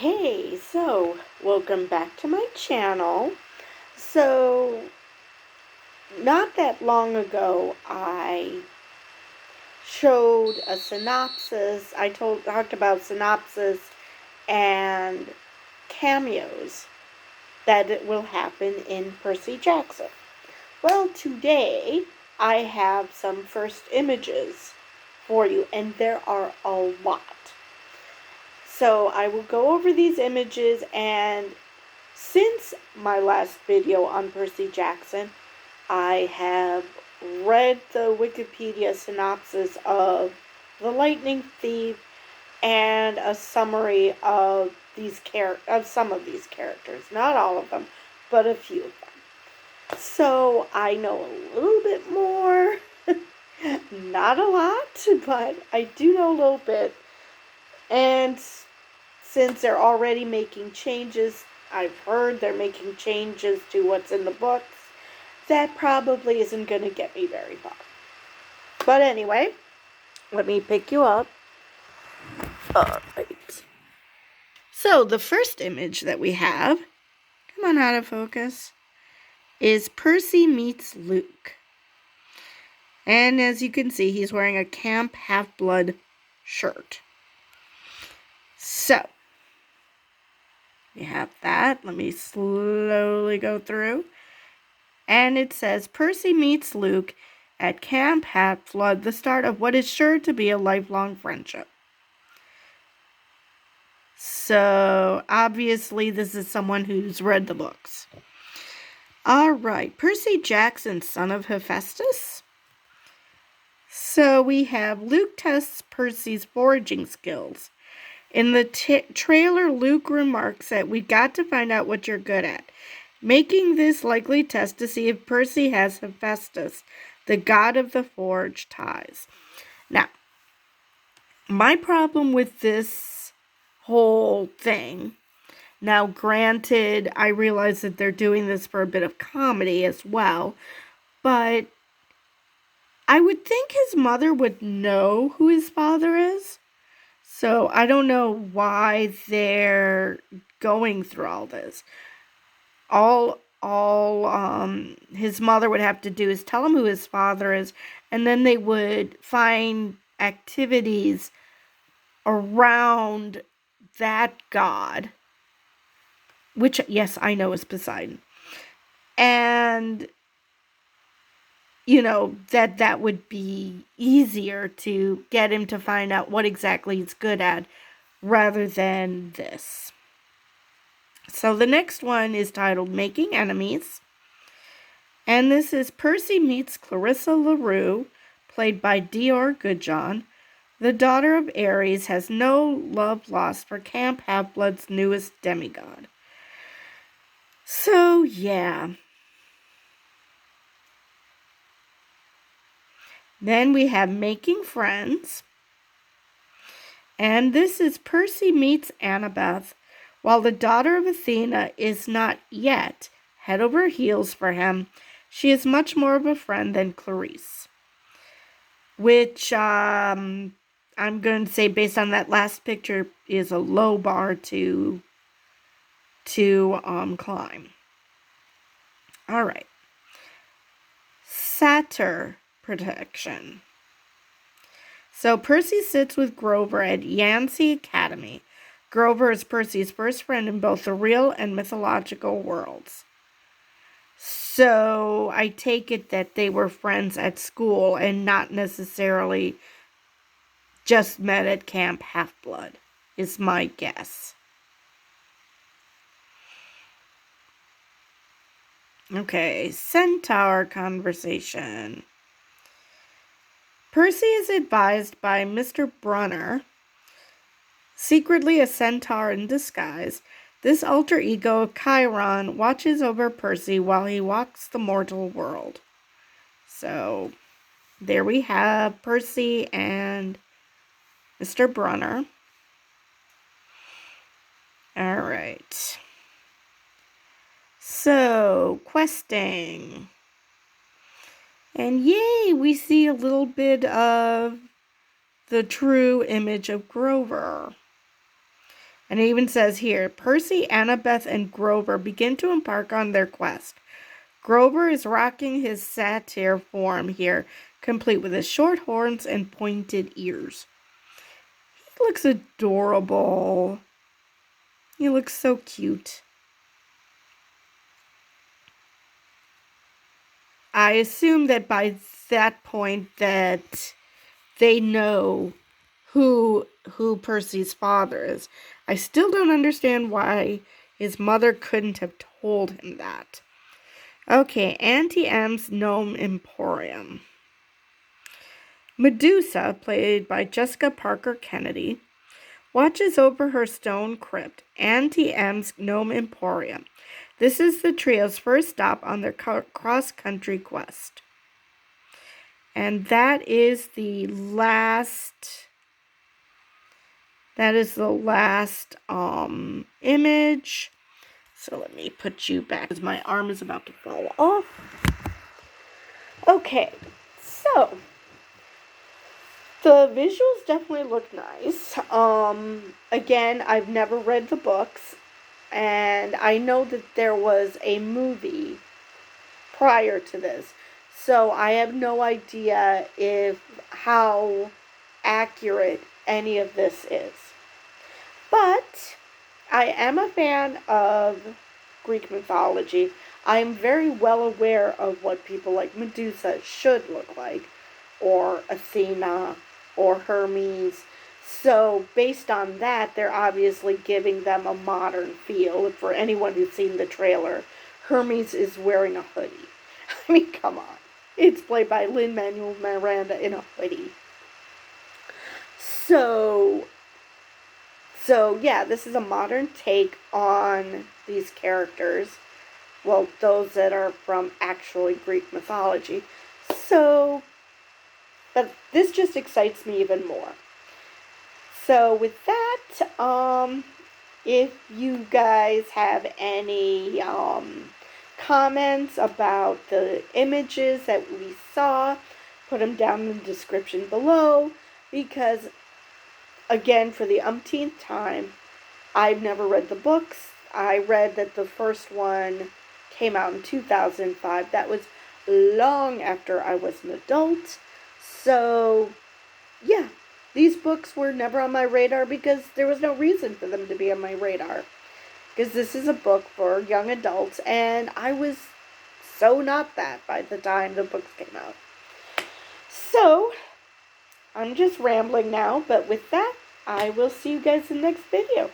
Hey, so welcome back to my channel. So, not that long ago, I showed a synopsis. Talked about synopsis and cameos that it will happen in Percy Jackson. Well, today I have some first images for you, and there are a lot. So I will go over these images, and since my last video on Percy Jackson, I have read the Wikipedia synopsis of The Lightning Thief and a summary of some of these characters. Not all of them, but a few of them. So I know a little bit more. Not a lot, but I do know a little bit. And since they're already making changes, I've heard they're making changes to what's in the books, that probably isn't going to get me very far. But anyway, let me pick you up. Alright. So, the first image that we have, come on out of focus, is Percy meets Luke. And as you can see, he's wearing a Camp Half-Blood shirt. So, we have that. Let me slowly go through. And it says, Percy meets Luke at Camp Half-Blood, the start of what is sure to be a lifelong friendship. So, obviously, this is someone who's read the books. Alright, Percy Jackson, son of Hephaestus. So, we have Luke tests Percy's foraging skills. In the trailer, Luke remarks that we got to find out what you're good at, making this likely test to see if Percy has Hephaestus, the god of the forge, ties. Now, my problem with this whole thing, now granted, I realize that they're doing this for a bit of comedy as well, but I would think his mother would know who his father is. So I don't know why they're going through all this. All his mother would have to do is tell him who his father is, and then they would find activities around that god, which, yes, I know is Poseidon. And, that would be easier to get him to find out what exactly he's good at rather than this. So the next one is titled Making Enemies. And this is Percy meets Clarissa LaRue, played by Dior Goodjohn. The daughter of Ares has no love lost for Camp Half-Blood's newest demigod. So, yeah. Then we have Making Friends. And this is Percy meets Annabeth. While the daughter of Athena is not yet head over heels for him, she is much more of a friend than Clarice. Which, I'm going to say, based on that last picture, is a low bar to climb. Alright. Satyr protection. So Percy sits with Grover at Yancey Academy. Grover is Percy's first friend in both the real and mythological worlds. So I take it that they were friends at school and not necessarily just met at Camp Half-Blood, is my guess. Okay, Centaur conversation. Percy is advised by Mr. Brunner, secretly a centaur in disguise. This alter ego of Chiron watches over Percy while he walks the mortal world. So, there we have Percy and Mr. Brunner. Alright. So, questing. And yay, we see a little bit of the true image of Grover. And it even says here, Percy, Annabeth, and Grover begin to embark on their quest. Grover is rocking his satyr form here, complete with his short horns and pointed ears. He looks adorable. He looks so cute. I assume that by that point that they know who Percy's father is. I still don't understand why his mother couldn't have told him that. Okay, Auntie M's Gnome Emporium. Medusa, played by Jessica Parker Kennedy, watches over her stone crypt, Auntie M's Gnome Emporium. This is the trio's first stop on their cross-country quest. And that is the last image. So let me put you back because my arm is about to fall off. Okay, so the visuals definitely look nice. Again, I've never read the books, and I know that there was a movie prior to this. So I have no idea how accurate any of this is. But I am a fan of Greek mythology. I'm very well aware of what people like Medusa should look like, or Athena, or Hermes. So based on that, they're obviously giving them a modern feel. For anyone who's seen the trailer, Hermes is wearing a hoodie. I mean, come on. It's played by Lin-Manuel Miranda in a hoodie. So yeah, this is a modern take on these characters. Well, those that are from actually Greek mythology. So, but this just excites me even more. So with that, if you guys have any comments about the images that we saw, put them down in the description below, because again, for the umpteenth time, I've never read the books. I read that the first one came out in 2005. That was long after I was an adult. So, yeah, these books were never on my radar because there was no reason for them to be on my radar. Because this is a book for young adults, and I was so not that by the time the books came out. So, I'm just rambling now, but with that, I will see you guys in the next video.